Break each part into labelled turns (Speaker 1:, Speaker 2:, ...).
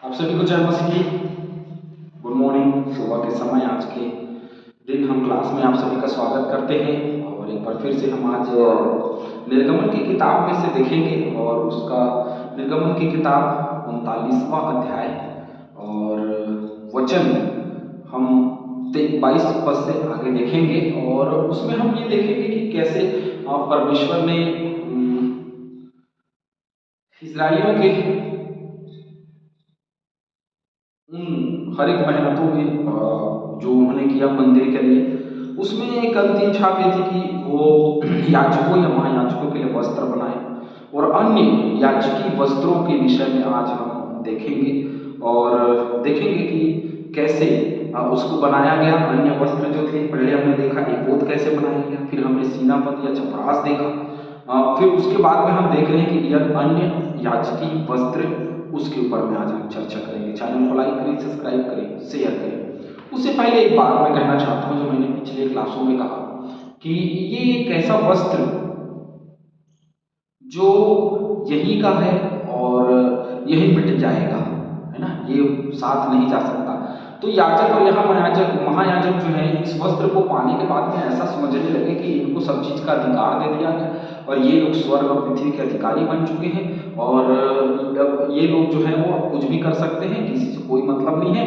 Speaker 1: आप सभी को जय मसीह की गुड मॉर्निंग। सुबह के समय आज के दिन हम क्लास में आप सभी का स्वागत करते हैं और एक बार फिर से हम आज निर्गमन की किताब में से देखेंगे और उसका निर्गमन की किताब 39वां अध्याय और वचन हम 22 पद से आगे देखेंगे और उसमें हम ये देखेंगे कि कैसे परमेश्वर ने इस्राएलियों के उन हर एक मेहनतों में जो उन्होंने किया मंदिर के लिए, उसमें एक अंतिम छाप ये थी कि वो याजकों या महायाजकों के लिए वस्त्र बनाए और अन्य याजकी वस्त्रों के विषय में आज हम देखेंगे और देखेंगे कि कैसे उसको बनाया गया। अन्य वस्त्र जो थे, पहले हमने देखा एपोद कैसे बनाया गया, फिर हमने सीनापद या चपरास देखा, फिर उसके बाद में हम देख रहे हैं कि यह अन्य याजकी वस्त्र, उसके ऊपर में आज हम चर्चा करेंगे। चैनल को लाइक करें, सब्सक्राइब करें, शेयर करें। उससे पहले एक बात मैं कहना चाहता हूं जो मैंने पिछले क्लासों में कहा कि ये एक ऐसा वस्त्र जो यही का है और यही मिट जाएगा, है ना, ये साथ नहीं जा सकता। तो याजक और यहाँ महायाजक जो है इस वस्त्र को पाने के बाद में ऐसा समझने लगे कि इनको सब चीज का अधिकार दे दिया गया और ये लोग स्वर्ग और पृथ्वी के अधिकारी बन चुके हैं और ये लोग जो है वो अब कुछ भी कर सकते हैं, किसी से कोई मतलब नहीं है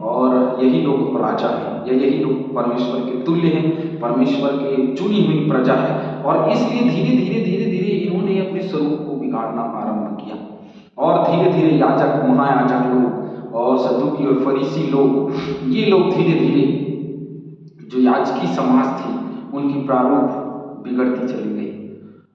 Speaker 1: और यही लोग राजा हैं या यही लोग परमेश्वर के तुल्य हैं, परमेश्वर के चुनी हुई प्रजा है। और इसलिए धीरे धीरे इन्होंने अपने स्वरूप को बिगाड़ना आरंभ किया और धीरे धीरे याजक, महायाजक लोग और सदूकी और फरीसी लोग, ये लोग धीरे धीरे जो याजकी समाज थी उनकी प्रारूप बिगड़ती चली गई।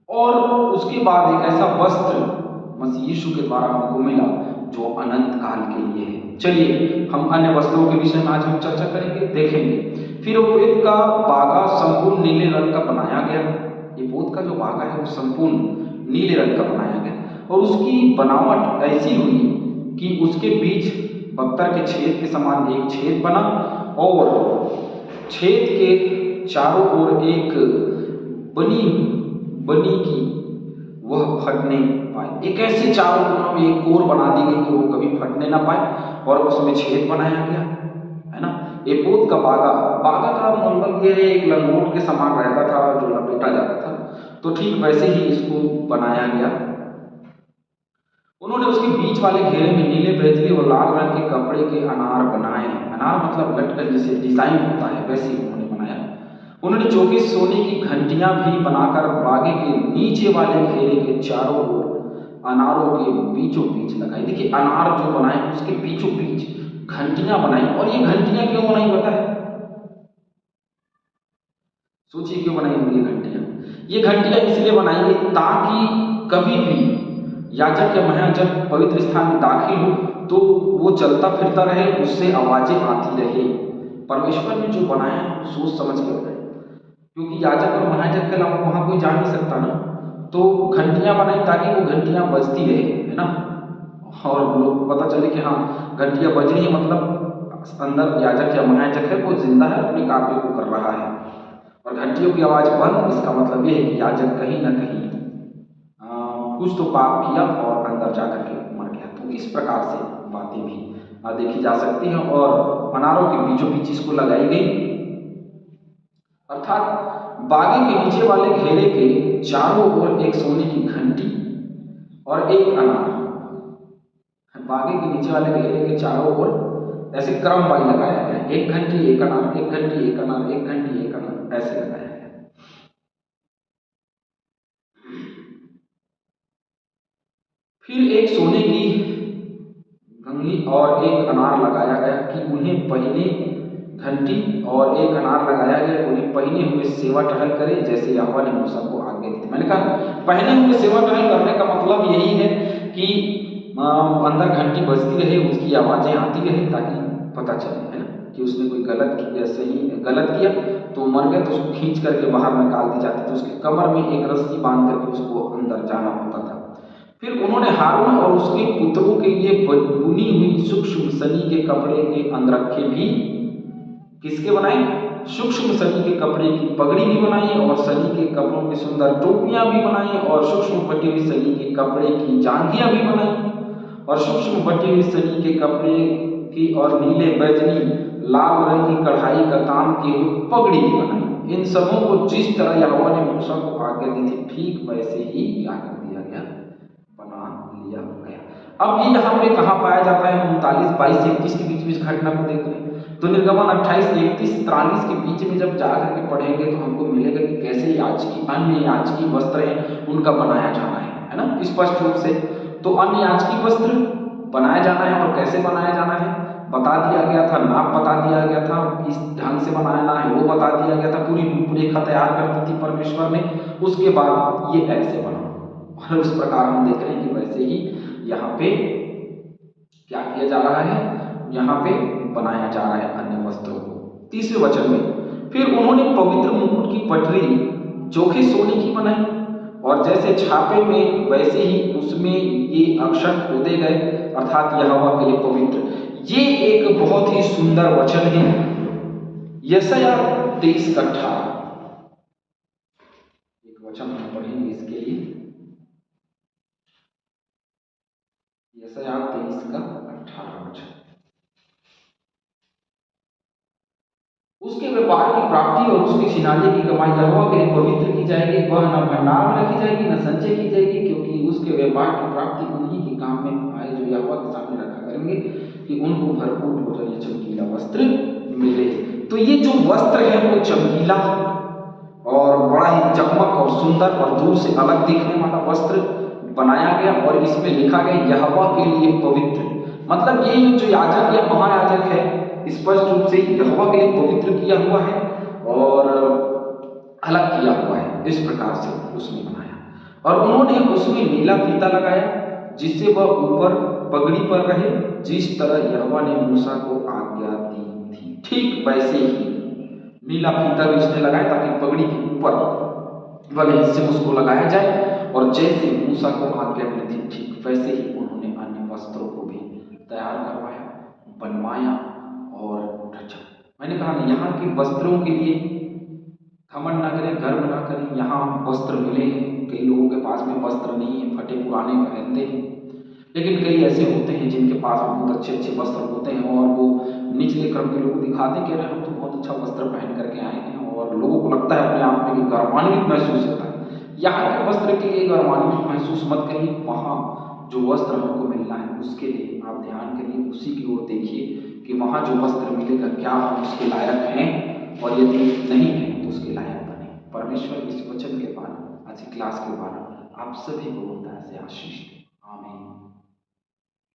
Speaker 1: और उसके बाद एक ऐसा वस्त्र मसीह यीशु के द्वारा हमको मिला जो अनंत काल के लिए है। चलिए हम अन्य वस्त्रों के विषय में आज हम चर्चा करेंगे, देखेंगे। फिर एपोद का बागा संपूर्ण नीले रंग का बनाया गया। एपोद का जो बागा है वो संपूर्ण नीले रंग का बनाया गया और उसकी बनावट ऐसी हुई कि उसके बीच बख्तर के छेद के समान एक छेद बना और छेद के चारों ओर एक बनी की वह फट नहीं पाए। एक ऐसे चारों कोनों में एक कोर बना दी गई कि वो कभी फटने ना पाए और उसमें छेद बनाया गया, है ना। एपोद का बागा का मतलब यह है एक लंगोट के समान रहता था जो लपेटा जाता था, तो ठीक वैसे ही इसको बनाया गया। उन्होंने उसके बीच वाले घेरे में नीले, बैजली और लाल रंग के कपड़े के अनार बनाए। अनार मतलब लटकन जैसे डिजाइन होता है वैसे उन्होंने बनाया। उन्होंने 24 सोने की घंटियां भी बनाकर बागे के नीचे वाले घेरे के चारों ओर अनारों के बीचों बीच लगाई। देखिए अनार जो बनाए उसके बीचों बीच घंटियां बनाई। और ये घंटियां क्यों बनाई पता है? सोचिए क्यों बनाई होंगी घंटियां। ये घंटियां इसलिए बनाई गई ताकि कभी भी याजक या महायाजक पवित्र स्थान में दाखिल हो तो वो चलता फिरता रहे, उससे आवाजें आती रहे। परमेश्वर ने जो बनाया सोच समझ के बनाया, क्योंकि याजक और महायाजक के अलावा वहां कोई जा नहीं सकता ना, तो घंटियां बनाई ताकि वो घंटियां बजती रहे, है ना, और लोग पता चले कि हाँ घंटियां बज रही है, मतलब अंदर याजक या महायाजक है वो जिंदा है, अपने कार्य को कर रहा है। और घंटियों की आवाज बंद, इसका मतलब ये है कि याजक कहीं ना कहीं कुछ तो पाप किया और अंदर जाकर के मर गया। तो इस प्रकार से बातें भी देखी जा सकती हैं और अनारों के बीचों बीच इसको लगाई गई। अर्थात बागे के नीचे वाले घेरे के चारों ओर एक सोने की घंटी और एक अनार। बागे के नीचे वाले घेरे के चारों ओर ऐसे क्रम वाइज लगाया गया, एक घंटी एक अनार, एक घंटी एक अनार, एक घंटी एक अनार, ऐसे लगाया गया। फिर एक सोने की कंघी और एक अनार लगाया गया कि उन्हें पहने घंटी और एक अनार लगाया गया, उन्हें पहने हुए सेवा टहल करे जैसे यहोवा ने मूसा को आज्ञा दी थी। मैंने कहा पहने हुए सेवा टहल करने का मतलब यही है कि अंदर घंटी बजती रहे, उसकी आवाजें आती रहे ताकि पता चले, है ना, कि उसने कोई गलत किया, सही गलत किया तो मर गया तो उसको खींच करके बाहर निकाल दी जाती, तो उसके कमर में एक रस्सी बांध करके उसको अंदर जाना होता था। फिर उन्होंने हारून और उसके पुत्रों के लिए बुनी हुई सूक्ष्म सनी के कपड़े के अंगरखे भी किसके बनाए? सूक्ष्म सनी के कपड़े की पगड़ी भी बनाई और सनी के कपड़ों की सुंदर टोपियां भी बनाई और सूक्ष्म पटी हुई सनी के कपड़े की जांघियां भी बनाई और सूक्ष्म बटी हुई सनी के कपड़े की और नीले बैजनी लाल रंग की कढ़ाई का काम किए हुए पगड़ी की बनाई। इन सबों को जिस तरह यहोवा ने मूसा को आज्ञा दी थी ठीक वैसे ही क्या कर दिया गया, बना लिया गया। अब ये यहाँ पे कहाँ पाया जाता है, 39, 22, 31 के बीच में इस घटना को देख रहे हैं। तो निर्गमन 28, 31, 43 के बीच में जब जाकर के पढ़ेंगे तो हमको मिलेगा कि कैसे याजकी अन्य याजकी वस्त्र हैं उनका बनाया जाना है ना, स्पष्ट रूप से। तो अन्य याजकी वस्त्र बनाया जाना है और कैसे बनाया जाना है बता दिया गया था, नाप बता दिया गया था, किस ढंग से बनाना है वो बता दिया गया था, पूरी रूपरेखा तैयार कर दी थी परमेश्वर ने। उसके बाद ये ऐसे बना और उस प्रकार हम देख रहे हैं कि वैसे ही यहाँ पे क्या किया जा रहा है, यहाँ पे बनाया जा रहा है अन्य वस्त्रों को। 30वें वचन में फिर उन्होंने पवित्र मुकुट की पटरी चोखे सोने की बनाई और जैसे छापे में वैसे ही उसमें ये अक्षर खोदे गए अर्थात यहोवा के लिए पवित्र। ये एक बहुत ही सुंदर वचन है, यशायाह 23:18। एक वचन हम पढ़ेंगे इसके लिए, यशायाह 23:18 वचन। उसके व्यापार की प्राप्ति और उसकी छिनाले की कमाई यहोवा के लिए पवित्र की जाएगी, वह न भंडार में रखी जाएगी न संचय की जाएगी, क्योंकि उसके व्यापार की प्राप्ति उन्हीं के काम में आए जो यहोवा के सामने रखा करेंगे कि उनको भरपूर भोजन या चमकीला वस्त्र मिले। तो ये जो वस्त्र है वो चमकीला और बड़ा ही चकमक और सुंदर और दूर से अलग दिखने वाला वस्त्र बनाया गया और इसमें लिखा गया यहोवा के लिए पवित्र। मतलब ये जो याजक या महायाजक है स्पष्ट रूप से यहोवा के लिए पवित्र किया हुआ है और अलग किया हुआ है, इस प्रकार से उसने बनाया। और उन्होंने उसमें नीला फीता लगाया जिससे वह ऊपर पगड़ी पर रहे, जिस तरह यहोवा ने मूसा को आज्ञा दी थी ठीक वैसे ही नीला फीता भी उसने लगाया ताकि पगड़ी के ऊपर वाले हिस्से में उसको लगाया जाए। और जैसे मूसा को आज्ञा दी थी ठीक वैसे ही उन्होंने अन्य वस्त्रों को भी तैयार करवाया, बनवाया और रचा। मैंने कहा ना यहाँ के वस्त्रों के लिए घमंड ना करें, गर्व ना करें। यहाँ वस्त्र मिले हैं, कई लोगों के पास में वस्त्र नहीं है, फटे पुराने पहनते हैं, लेकिन कई ऐसे होते हैं जिनके पास बहुत अच्छे अच्छे वस्त्र होते हैं और वो निचले क्रम के लोग दिखाते कह रहे हैं हम तो बहुत अच्छा वस्त्र पहन करके आए हैं और लोगों को लगता है अपने आप में कि गौरवान्वित महसूस होता है। यहाँ के वस्त्र के लिए गौरवान्वित महसूस मत करिए, वहाँ जो वस्त्र हमको मिलना है उसके लिए आप ध्यान करिए, उसी की ओर देखिए कि वहाँ जो वस्त्र मिलेगा क्या हम उसके लायक हैं, और यदि नहीं है तो उसके लायक बने। परमेश्वर इस वचन के द्वारा, आज की क्लास के द्वारा आप सभी को होता है आशीष।